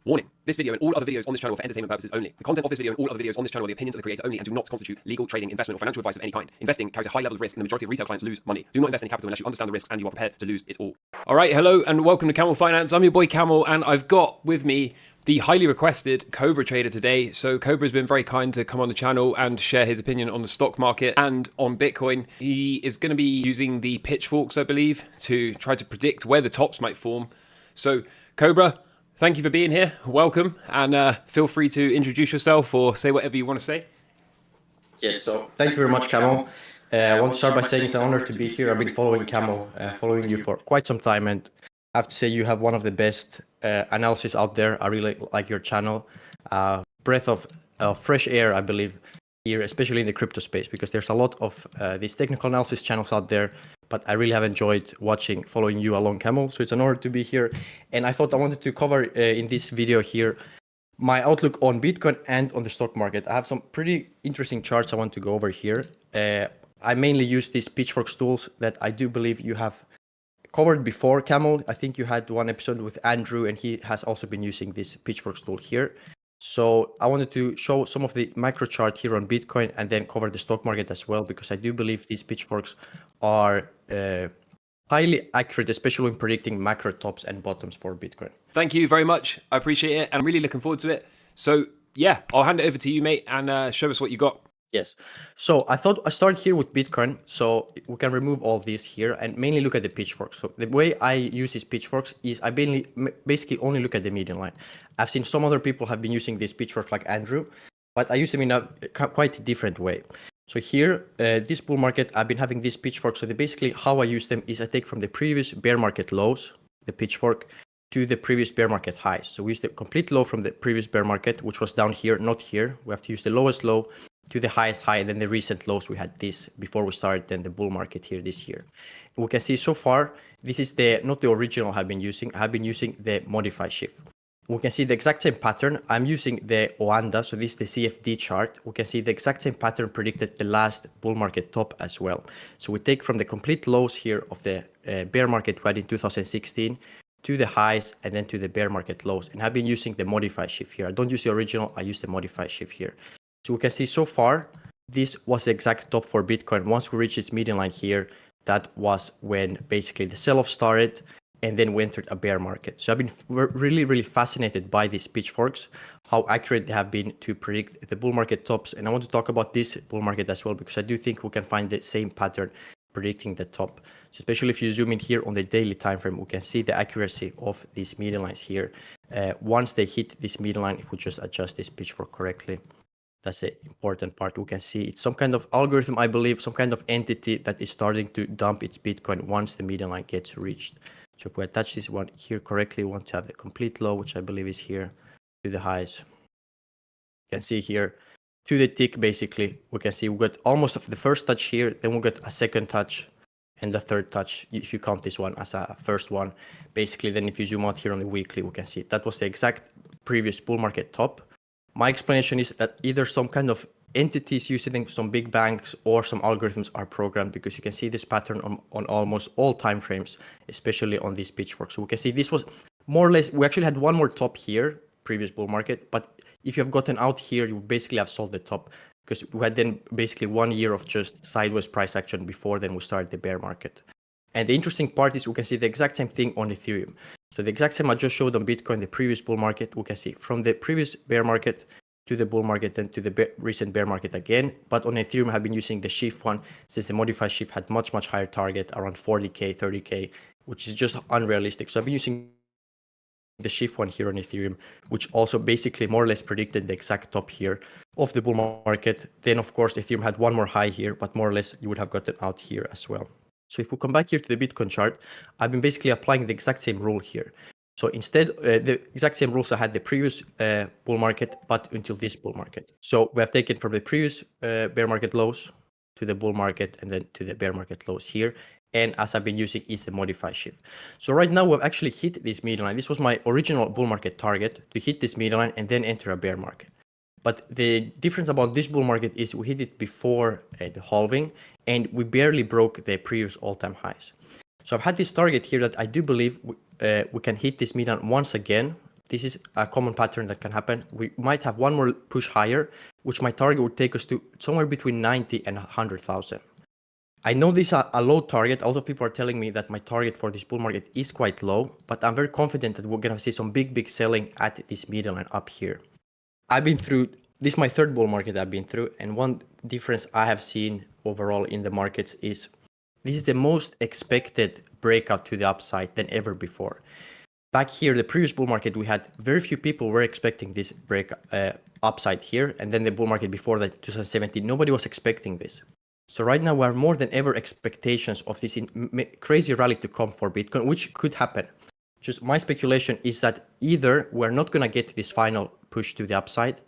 Warning, this video and all other videos on this channel are for entertainment purposes only. The content of this video and all other videos on this channel are the opinions of the creator only and do not constitute legal, trading, investment, or financial advice of any kind. Investing carries a high level of risk and the majority of retail clients lose money. Do not invest any capital unless you understand the risks and you are prepared to lose it all. Alright, hello and welcome to Camel Finance. I'm your boy Camel and I've got with me the highly requested Cobra Trader today. So Cobra's been very kind to come on the channel and share his opinion on the stock market and on Bitcoin. He is going to be using the pitchforks, I believe, to try to predict where the tops might form. So Cobra, thank you for being here. Welcome, and feel free to introduce yourself or say whatever you want to say. Yes, so thank you very much, Camel. I want to start by saying it's an honor to be here. I've been following Camel, following you for quite some time, and I have to say you have one of the best analysis out there. I really like your channel. Breath of fresh air, I believe, here, especially in the crypto space, because there's a lot of these technical analysis channels out there, but I really have enjoyed following you along, Camel. So it's an honor to be here. And I thought I wanted to cover in this video here my outlook on Bitcoin and on the stock market. I have some pretty interesting charts I want to go over here. I mainly use these Pitchfork tools that I do believe you have covered before, Camel. I think you had one episode with Andrew, and he has also been using this Pitchfork tool here. So I wanted to show some of the micro chart here on Bitcoin and then cover the stock market as well, because I do believe these pitchforks are highly accurate, especially when predicting macro tops and bottoms for Bitcoin. Thank you very much. I appreciate it. And I'm really looking forward to it. So yeah, I'll hand it over to you, mate, and show us what you got. Yes. So I thought I start here with Bitcoin. So we can remove all these here and mainly look at the pitchforks. So the way I use these pitchforks is I basically only look at the median line. I've seen some other people have been using this pitchfork like Andrew, but I use them in a quite different way. So here, this bull market, I've been having this pitchfork. So basically how I use them is I take from the previous bear market lows, the pitchfork, to the previous bear market highs. So we use the complete low from the previous bear market, which was down here, not here. We have to use the lowest low to the highest high, and then the recent lows we had this before we started then the bull market here this year. We can see so far, this is not the original I've been using. I've been using the modified shift. We can see the exact same pattern. I'm using the Oanda, so this is the CFD chart. We can see the exact same pattern predicted the last bull market top as well. So we take from the complete lows here of the bear market we had in 2016 to the highs and then to the bear market lows. And I've been using the modified shift here. I don't use the original, I use the modified shift here. So we can see so far, this was the exact top for Bitcoin. Once we reached this median line here, that was when basically the sell-off started, and then we entered a bear market. So I've been really, really fascinated by these pitchforks, how accurate they have been to predict the bull market tops. And I want to talk about this bull market as well, because I do think we can find the same pattern predicting the top. So especially if you zoom in here on the daily time frame, we can see the accuracy of these median lines here. Once they hit this median line, if we just adjust this pitchfork correctly, that's the important part. We can see it's some kind of algorithm, I believe, some kind of entity that is starting to dump its Bitcoin once the median line gets reached. So if we attach this one here correctly, we want to have the complete low, which I believe is here, to the highs. You can see here to the tick, basically, we can see we got almost of the first touch here, then we got a second touch and the third touch, if you count this one as a first one. Basically, then if you zoom out here on the weekly, we can see that was the exact previous bull market top. My explanation is that either some kind of entities using some big banks or some algorithms are programmed, because you can see this pattern on almost all time frames, especially on these pitchforks. So we can see this was more or less, we actually had one more top here, previous bull market, but if you have gotten out here, you basically have solved the top, because we had then basically 1 year of just sideways price action before then we started the bear market. And the interesting part is we can see the exact same thing on Ethereum. So the exact same I just showed on Bitcoin, the previous bull market, we can see from the previous bear market to the bull market and to the recent bear market again. But on Ethereum, I've been using the shift one, since the modified shift had much higher target, around 40K, 30K, which is just unrealistic. So I've been using the shift one here on Ethereum, which also basically more or less predicted the exact top here of the bull market. Then of course, Ethereum had one more high here, but more or less you would have gotten out here as well. So if we come back here to the Bitcoin chart, I've been basically applying the exact same rule here. So instead, the exact same rules I had the previous bull market, but until this bull market. So we have taken from the previous bear market lows to the bull market and then to the bear market lows here. And as I've been using is the modified shift. So right now we've actually hit this median line. This was my original bull market target, to hit this median line and then enter a bear market. But the difference about this bull market is we hit it before the halving, and we barely broke the previous all-time highs. So I've had this target here that I do believe we can hit this median once again this is a common pattern that can happen. We might have one more push higher, which my target would take us to somewhere between 90 and 100,000. I know this is a low target. A lot of people are telling me that my target for this bull market is quite low, but I'm very confident that we're going to see some big selling at this median line up here. I've been through, this is my third bull market I've been through, and one difference I have seen overall in the markets is this is the most expected breakout to the upside than ever before. Back here, the previous bull market, we had very few people were expecting this break upside here, and then the bull market before that, 2017, nobody was expecting this. So right now we have more than ever expectations of this crazy rally to come for Bitcoin, which could happen. Just my speculation is that either we're not going to get this final push to the upside,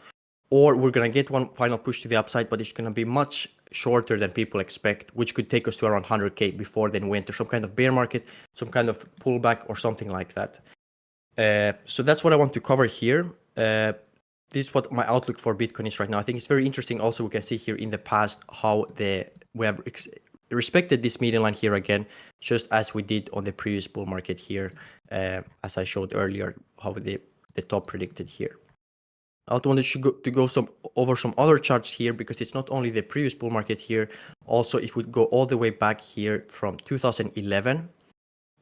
or we're going to get one final push to the upside, but it's going to be much shorter than people expect, which could take us to around 100K before then we enter some kind of bear market, some kind of pullback or something like that. So that's what I want to cover here. This is what my outlook for Bitcoin is right now. I think it's very interesting. Also, we can see here in the past how we have respected this median line here again, just as we did on the previous bull market here, as I showed earlier, how the top predicted here. I also wanted to go over some other charts here, because it's not only the previous bull market here. Also, if we go all the way back here from 2011,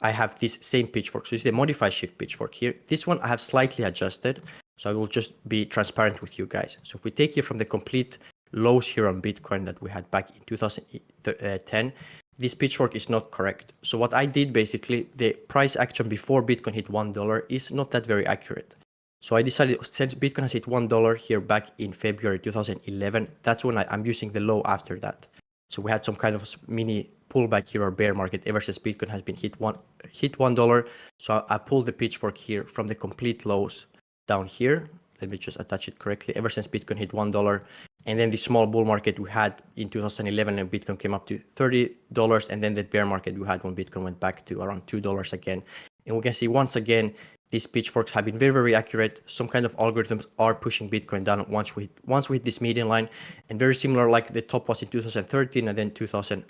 I have this same pitchfork. So it's the modified shift pitchfork here. This one I have slightly adjusted. So I will just be transparent with you guys. So if we take here from the complete lows here on Bitcoin that we had back in 2010, this pitchfork is not correct. So what I did basically, the price action before Bitcoin hit $1 is not that very accurate. So I decided, since Bitcoin has hit $1 here back in February 2011, that's when I'm using the low after that. So we had some kind of mini pullback here or bear market ever since Bitcoin has been hit $1. So I pulled the pitchfork here from the complete lows down here. Let me just attach it correctly. Ever since Bitcoin hit $1, and then the small bull market we had in 2011 and Bitcoin came up to $30, and then the bear market we had when Bitcoin went back to around $2 again. And we can see once again, these pitchforks have been very accurate. Some kind of algorithms are pushing Bitcoin down once we hit this median line, and very similar like the top was in 2013 and then 2000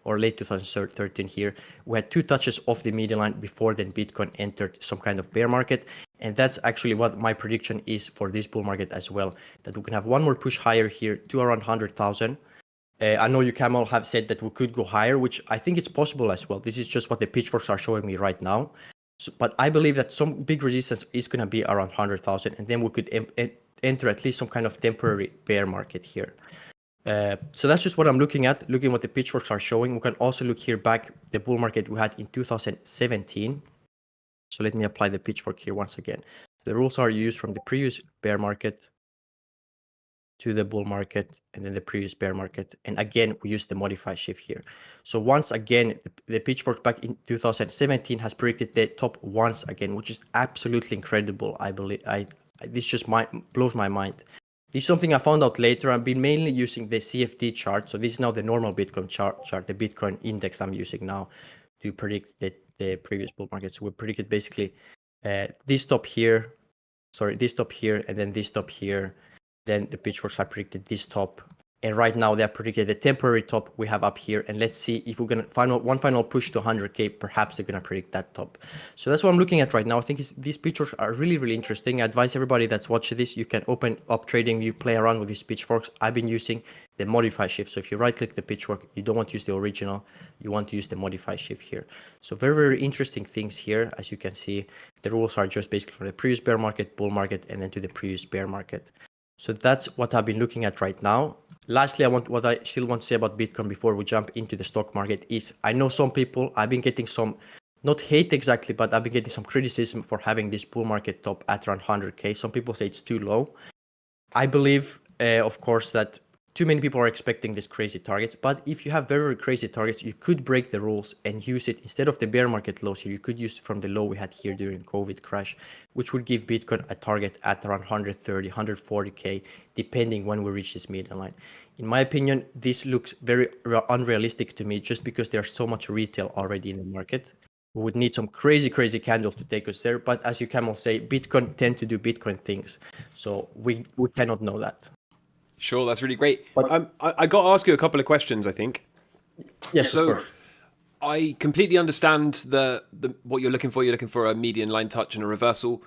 or late 2013 here. We had two touches of the median line before then Bitcoin entered some kind of bear market. And that's actually what my prediction is for this bull market as well, that we can have one more push higher here to around 100,000. I know you, Camel, have said that we could go higher, which I think it's possible as well. This is just what the pitchforks are showing me right now. So, but I believe that some big resistance is going to be around 100,000, and then we could enter at least some kind of temporary bear market here. So that's just what I'm looking at, looking what the pitchforks are showing. We can also look here back the bull market we had in 2017. So let me apply the pitchfork here once again. The rules are used from the previous bear market to the bull market, and then the previous bear market. And again, we use the modified shift here. So once again, the pitchfork back in 2017 has predicted the top once again, which is absolutely incredible. I believe this just blows my mind. This is something I found out later. I've been mainly using the CFD chart. So this is now the normal Bitcoin chart, the Bitcoin index I'm using now to predict the previous bull market. So we predicted basically this top here, and then this top here. Then the pitchforks have predicted this top, and right now they have predicted the temporary top we have up here. And let's see if we're gonna one final push to 100K. Perhaps they're gonna predict that top. So that's what I'm looking at right now. I think these pitchforks are really interesting. I advise everybody that's watching this, you can open up trading, you play around with these pitchforks. I've been using the modified shift. So if you right click the pitchfork, you don't want to use the original, you want to use the modified shift here. So very interesting things here. As you can see, the rules are just basically from the previous bear market, bull market, and then to the previous bear market. So that's what I've been looking at right now. Lastly, what I still want to say about Bitcoin before we jump into the stock market is, I know some people, I've been getting some, not hate exactly, but I've been getting some criticism for having this bull market top at around 100K. Some people say it's too low. I believe, of course, that too many people are expecting these crazy targets, but if you have very crazy targets, you could break the rules and use it instead of the bear market lows here. You could use from the low we had here during COVID crash, which would give Bitcoin a target at around 130, 140K, depending when we reach this median line. In my opinion, this looks very unrealistic to me, just because there's so much retail already in the market. We would need some crazy candles to take us there. But as you can say, Bitcoin tend to do Bitcoin things, so we cannot know that. Sure, that's really great. But I got to ask you a couple of questions, I think. Yes, so of course. I completely understand the what you're looking for. You're looking for a median line touch and a reversal.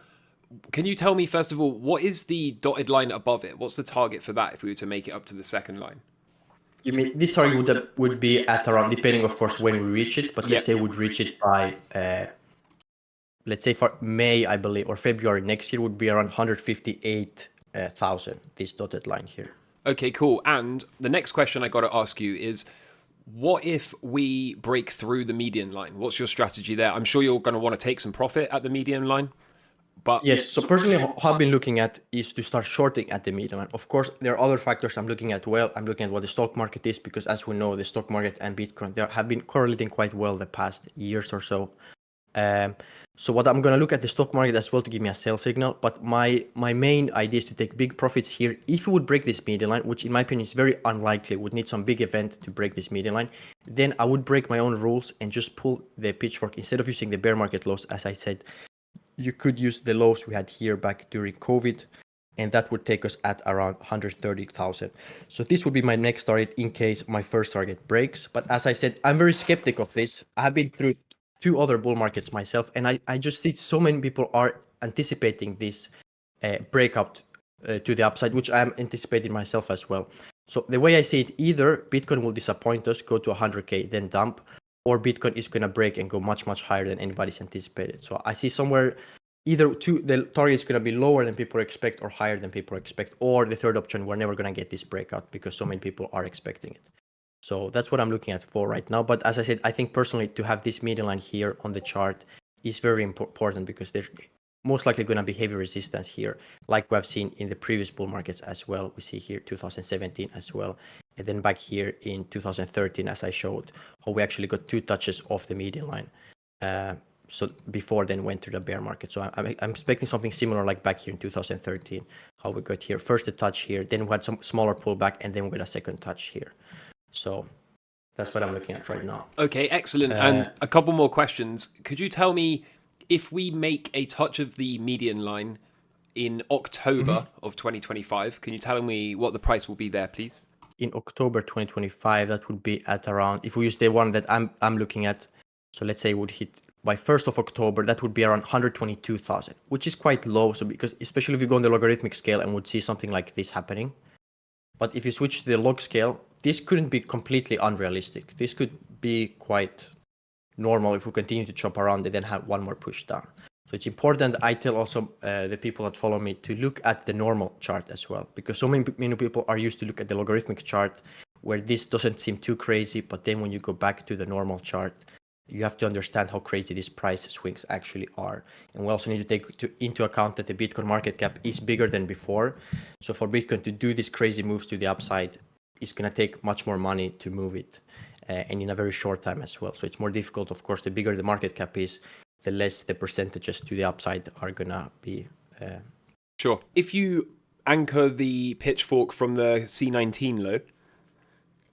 Can you tell me, first of all, what is the dotted line above it? What's the target for that if we were to make it up to the second line? You mean this target would be at around, depending of course when we reach it, but let's say we'd reach it by let's say for May, I believe, or February next year would be around 158,000, this dotted line here. Okay, cool. And the next question I got to ask you is, what if we break through the median line? What's your strategy there? I'm sure you're going to want to take some profit at the median line. But yes, so personally, what I've been looking at is to start shorting at the median line. Of course, there are other factors I'm looking at. Well, I'm looking at what the stock market is, because as we know, the stock market and Bitcoin, they have been correlating quite well the past years or so. So what I'm going to look at the stock market as well to give me a sell signal. But my main idea is to take big profits here. If we would break this median line, which in my opinion is very unlikely, would need some big event to break this median line, then I would break my own rules and just pull the pitchfork instead of using the bear market lows. As I said, you could use the lows we had here back during COVID, and that would take us at around 130,000. So this would be my next target in case my first target breaks. But as I said, I'm very skeptical of this. I have been through 2 other bull markets myself, and I just see so many people are anticipating this breakout to the upside, which I'm anticipating myself as well. So the way I see it, either Bitcoin will disappoint us, go to 100K, then dump, or Bitcoin is going to break and go much, much higher than anybody's anticipated. So I see somewhere either the target is going to be lower than people expect or higher than people expect, or the third option, we're never going to get this breakout because so many people are expecting it. So that's what I'm looking at for right now. But as I said, I think personally to have this median line here on the chart is very important, because there's most likely going to be heavy resistance here, like we have seen in the previous bull markets as well. We see here 2017 as well. And then back here in 2013, as I showed, how we actually got 2 touches off the median line. So before then went to the bear market. So I'm expecting something similar like back here in 2013, how we got here. First a touch here, then we had some smaller pullback, and then we got a second touch here. So that's what I'm looking at right now. Okay, excellent. And a couple more questions. Could you tell me, if we make a touch of the median line in October of 2025, can you tell me what the price will be there, please? In October 2025, that would be at around, if we use the one that I'm looking at, so let's say it would hit by 1st of October, that would be around 122,000, which is quite low. So because especially if you go on the logarithmic scale and would see something like this happening. But if you switch to the log scale, this couldn't be completely unrealistic. This could be quite normal if we continue to chop around and then have one more push down. So it's important. I tell also the people that follow me to look at the normal chart as well, because so many people are used to look at the logarithmic chart where this doesn't seem too crazy. But then when you go back to the normal chart, you have to understand how crazy these price swings actually are. And we also need to take into account that the Bitcoin market cap is bigger than before. So for Bitcoin to do these crazy moves to the upside, it's going to take much more money to move it, and in a very short time as well. So it's more difficult. Of course, the bigger the market cap is, the less the percentages to the upside are going to be. Sure. If you anchor the pitchfork from the C19 low,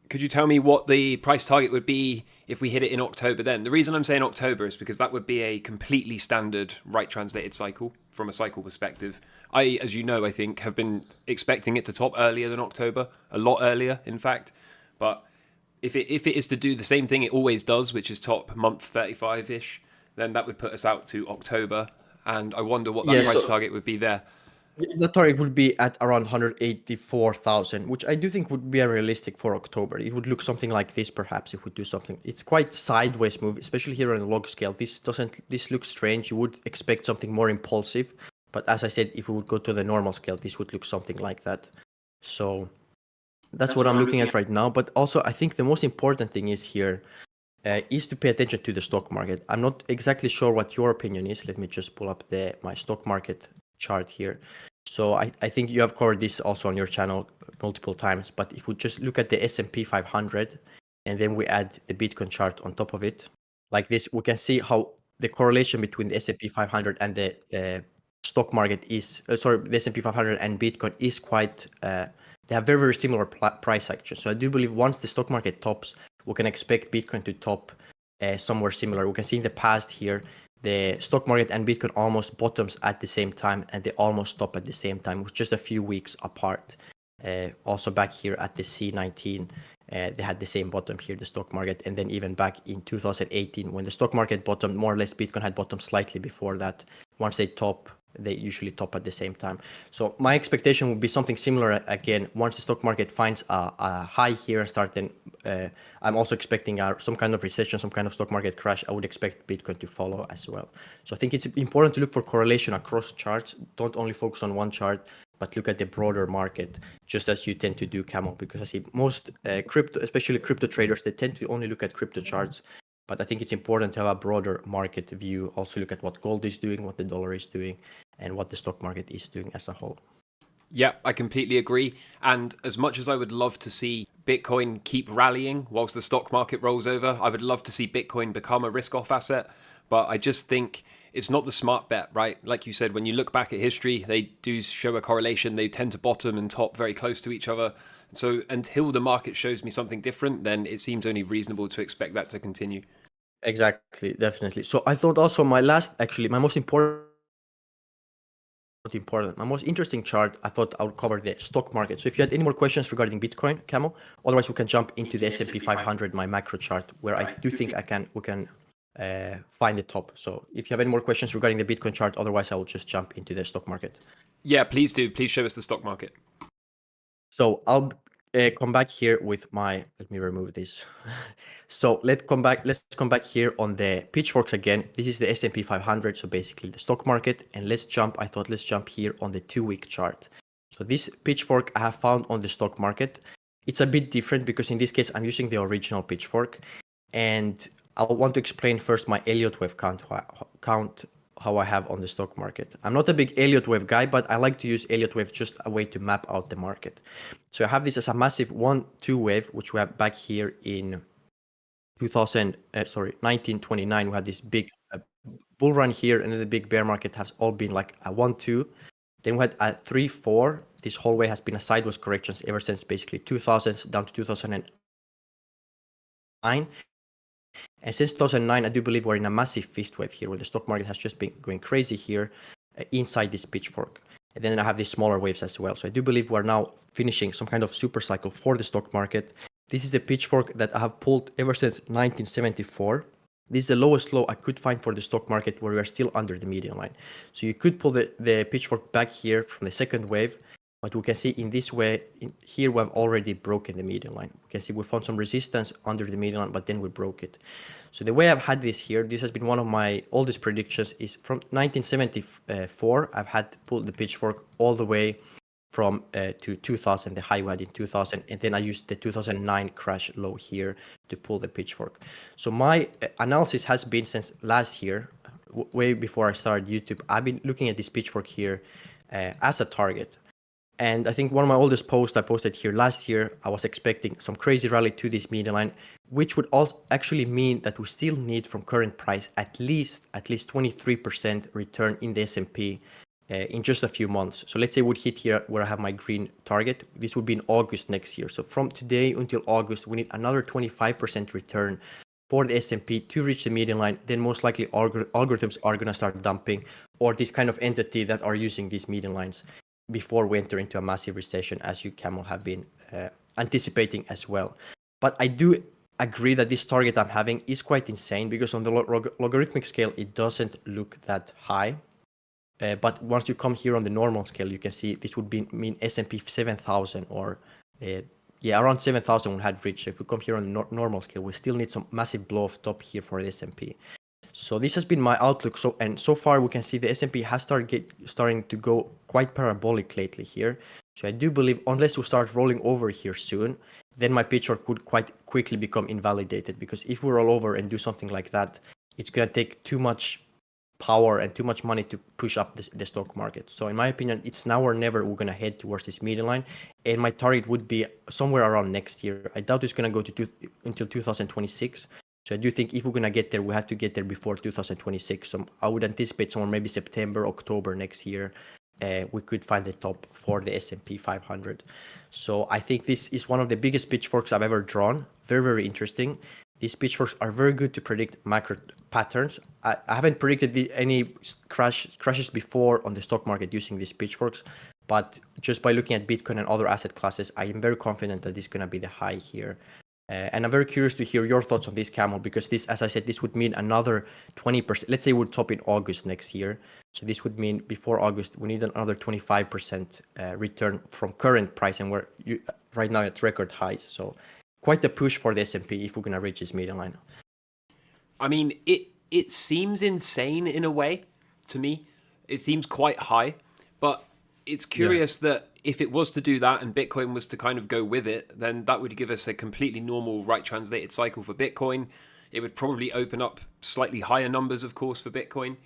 could you tell me what the price target would be if we hit it in October then? The reason I'm saying October is because that would be a completely standard right translated cycle from a cycle perspective. I, as you know, I think have been expecting it to top earlier than October, a lot earlier, in fact. But if it is to do the same thing it always does, which is top month 35-ish, then that would put us out to October. And I wonder what that price target would be there. The target would be at around 184,000, which I do think would be realistic for October. It would look something like this, perhaps, if we do something. It's quite sideways move, especially here on the log scale. This looks strange. You would expect something more impulsive, but as I said, if we would go to the normal scale, this would look something like that. So that's what I'm looking at right now. But also, I think the most important thing is here is to pay attention to the stock market. I'm not exactly sure what your opinion is. Let me just pull up my stock market chart here. So I think you have covered this also on your channel multiple times, but if we just look at the S&P 500 and then we add the Bitcoin chart on top of it, like this, we can see how the correlation between the S&P 500 and the stock market is, the S&P 500 and Bitcoin is quite, they have very, very similar price action. So I do believe once the stock market tops, we can expect Bitcoin to top somewhere similar. We can see in the past here, the stock market and Bitcoin almost bottoms at the same time, and they almost stop at the same time, with just a few weeks apart. Also back here at the C19, they had the same bottom here, the stock market, and then even back in 2018, when the stock market bottomed, more or less Bitcoin had bottomed slightly before that. Once they top, they usually top at the same time. So my expectation would be something similar again. Once the stock market finds a high here and start, then I'm also expecting some kind of recession, some kind of stock market crash. I would expect Bitcoin to follow as well. So I think it's important to look for correlation across charts. Don't only focus on one chart, but look at the broader market, just as you tend to do, Camel, because I see most crypto, especially crypto traders, they tend to only look at crypto charts. But I think it's important to have a broader market view. Also look at what gold is doing, what the dollar is doing, and what the stock market is doing as a whole. Yeah, I completely agree. And as much as I would love to see Bitcoin keep rallying whilst the stock market rolls over, I would love to see Bitcoin become a risk-off asset. But I just think it's not the smart bet, right? Like you said, when you look back at history, they do show a correlation. They tend to bottom and top very close to each other. So until the market shows me something different, then it seems only reasonable to expect that to continue. Exactly, definitely. So I thought also my most interesting chart, I thought I would cover the stock market. So if you had any more questions regarding Bitcoin, Camel, otherwise we can jump into the S&P 500, my macro chart, where I do think we can find the top. So if you have any more questions regarding the Bitcoin chart, otherwise I will just jump into the stock market. Yeah, please do. Please show us the stock market. So I'll come back here with let me remove this. So let's come back here on the pitchforks again. This is the S&P 500, so basically the stock market. And let's jump here on the 2-week chart. So this pitchfork I have found on the stock market. It's a bit different because in this case, I'm using the original pitchfork. And I want to explain first my Elliott wave count how I have on the stock market. I'm not a big Elliott wave guy, but I like to use Elliott wave just a way to map out the market. So I have this as a massive 1-2 wave, which we have back here in 1929. We had this big bull run here, and then the big bear market has all been like a 1-2. Then we had a 3-4. This whole way has been a sideways corrections ever since basically 2000s down to 2009. And since 2009, I do believe we're in a massive fifth wave here, where the stock market has just been going crazy here inside this pitchfork. And then I have these smaller waves as well. So I do believe we're now finishing some kind of super cycle for the stock market. This is the pitchfork that I have pulled ever since 1974. This is the lowest low I could find for the stock market, where we are still under the median line. So you could pull the pitchfork back here from the second wave. But we can see in this way, here we have already broken the median line. We can see we found some resistance under the median line, but then we broke it. So the way I've had this here, this has been one of my oldest predictions, is from 1974. I've had pulled the pitchfork all the way from to 2000, the high we had in 2000, and then I used the 2009 crash low here to pull the pitchfork. So my analysis has been since last year, way before I started YouTube. I've been looking at this pitchfork here as a target. And I think one of my oldest posts I posted here last year, I was expecting some crazy rally to this median line, which would also actually mean that we still need from current price at least 23% return in the S&P in just a few months. So let's say we'd hit here where I have my green target. This would be in August next year. So from today until August, we need another 25% return for the S&P to reach the median line. Then most likely algorithms are going to start dumping, or this kind of entity that are using these median lines, before we enter into a massive recession, as you, Camel, have been anticipating as well. But I do agree that this target I'm having is quite insane, because on the logarithmic scale, it doesn't look that high. But once you come here on the normal scale, you can see this would mean S&P 7,000 or around 7,000 we had reached. So if we come here on the normal scale, we still need some massive blow off top here for the S&P. So this has been my outlook. So far we can see the S&P has starting to go quite parabolic lately here. So I do believe unless we start rolling over here soon, then my pitchfork would quite quickly become invalidated, because if we roll over and do something like that, it's going to take too much power and too much money to push up the stock market. So in my opinion, it's now or never we're going to head towards this median line, and my target would be somewhere around next year. I doubt it's going to go until 2026. So I do think if we're going to get there, we have to get there before 2026. So I would anticipate somewhere maybe September, October next year, we could find the top for the S&P 500. So I think this is one of the biggest pitchforks I've ever drawn. Very, very interesting. These pitchforks are very good to predict macro patterns. I haven't predicted any crashes before on the stock market using these pitchforks, but just by looking at Bitcoin and other asset classes, I am very confident that this is going to be the high here And I'm very curious to hear your thoughts on this, Camel, because this, as I said, this would mean another 20%. Let's say we'll top in August next year. So this would mean before August, we need another 25% return from current price. And we're right now at record highs. So quite a push for the S&P if we're going to reach this median line. I mean, it seems insane in a way to me. It seems quite high, but it's curious that if it was to do that and Bitcoin was to kind of go with it, then that would give us a completely normal right translated cycle for Bitcoin. It would probably open up slightly higher numbers, of course, for Bitcoin.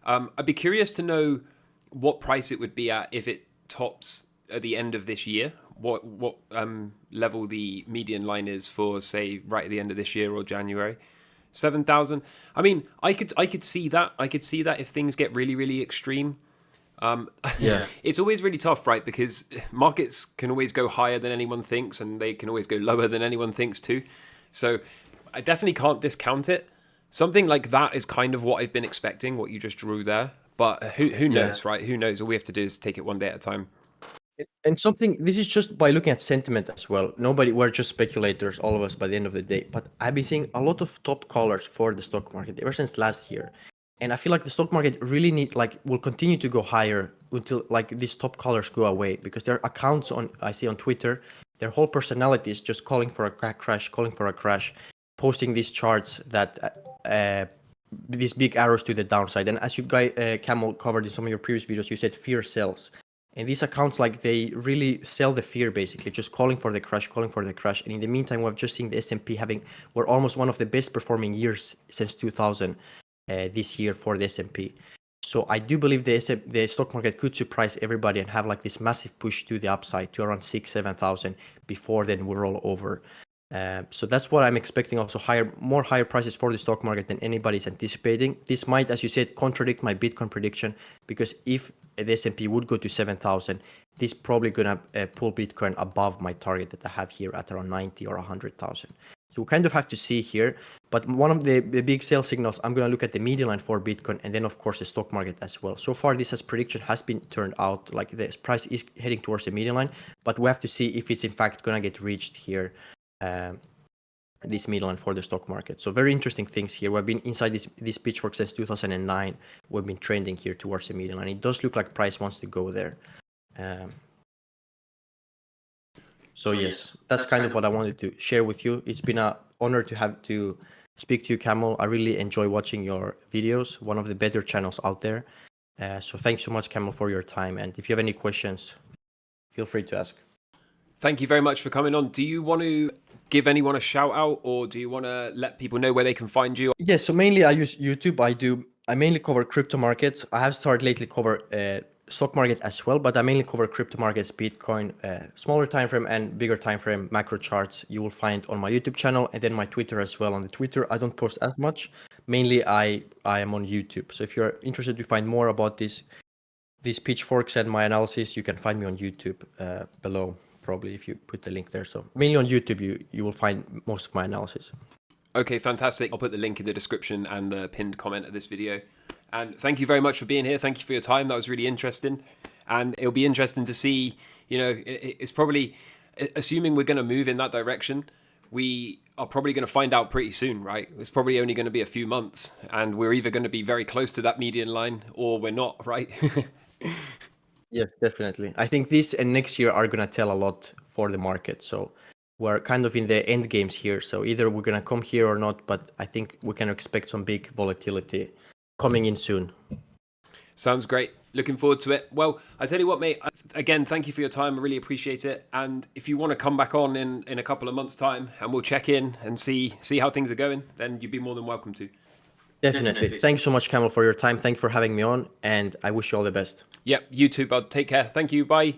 I'd be curious to know what price it would be at if it tops at the end of this year. What level the median line is for, say, right at the end of this year or January. 7,000. I mean, I could see that. I could see that if things get really, really extreme. It's always really tough, right? Because markets can always go higher than anyone thinks, and they can always go lower than anyone thinks too. So I definitely can't discount it. Something like that is kind of what I've been expecting, what you just drew there. But who knows, right? Who knows? All we have to do is take it one day at a time. And this is just by looking at sentiment as well. We're just speculators, all of us, by the end of the day. But I've been seeing a lot of top callers for the stock market ever since last year. And I feel like the stock market really will continue to go higher until these top callers go away, because their accounts I see on Twitter, their whole personality is just calling for a crash, posting these charts that these big arrows to the downside. And as you Camel covered in some of your previous videos, you said fear sells. And these accounts, they really sell the fear, basically, just calling for the crash. And in the meantime, we've just seen the S&P we're almost one of the best performing years since 2000 this year for the S&P. So I do believe the stock market could surprise everybody and have this massive push to the upside to around 6,000-7,000 before then we roll over. So that's what I'm expecting. Also more higher prices for the stock market than anybody's anticipating. This might, as you said, contradict my Bitcoin prediction, because if the S&P would go to 7,000, this probably gonna pull Bitcoin above my target that I have here at around 90 or 100,000. So we kind of have to see here. But one of the big sell signals, I'm going to look at the median line for Bitcoin, and then of course the stock market as well. So far, prediction has been turned out, the price is heading towards the median line, but we have to see if it's in fact going to get reached here, this median line for the stock market. So very interesting things here. We've been inside this Pitchfork since 2009. We've been trending here towards the median line. It does look like price wants to go there. So yes, that's kind of what I wanted to share with you. It's been an honor to speak to you, Camel. I really enjoy watching your videos, one of the better channels out there. So thanks so much, Camel, for your time. And if you have any questions, feel free to ask. Thank you very much for coming on. Do you want to give anyone a shout out, or do you want to let people know where they can find you? Yes, so mainly I use YouTube. I mainly cover crypto markets. I have started lately cover stock market as well, but I mainly cover crypto markets, Bitcoin, smaller time frame and bigger time frame macro charts you will find on my YouTube channel, and then my Twitter as well. On the Twitter, I don't post as much. Mainly I am on YouTube. So if you're interested to find more about these pitchforks and my analysis, you can find me on YouTube below, probably, if you put the link there. So mainly on YouTube, you will find most of my analysis. Okay, fantastic. I'll put the link in the description and the pinned comment of this video. And thank you very much for being here. Thank you for your time. That was really interesting. And it'll be interesting to see, it's probably, assuming we're going to move in that direction, we are probably going to find out pretty soon, right? It's probably only going to be a few months, and we're either going to be very close to that median line or we're not, right? Yes, definitely. I think this and next year are going to tell a lot for the market. So we're kind of in the end games here. So either we're going to come here or not, but I think we can expect some big volatility coming in soon. Sounds great. Looking forward to it. Well, I tell you what, mate, again, thank you for your time. I really appreciate it. And if you want to come back on in a couple of months' time and we'll check in and see how things are going, then you'd be more than welcome to. Definitely. Thanks so much, Camel, for your time. Thanks for having me on, and I wish you all the best. Yep, you too, bud. Take care. Thank you. Bye.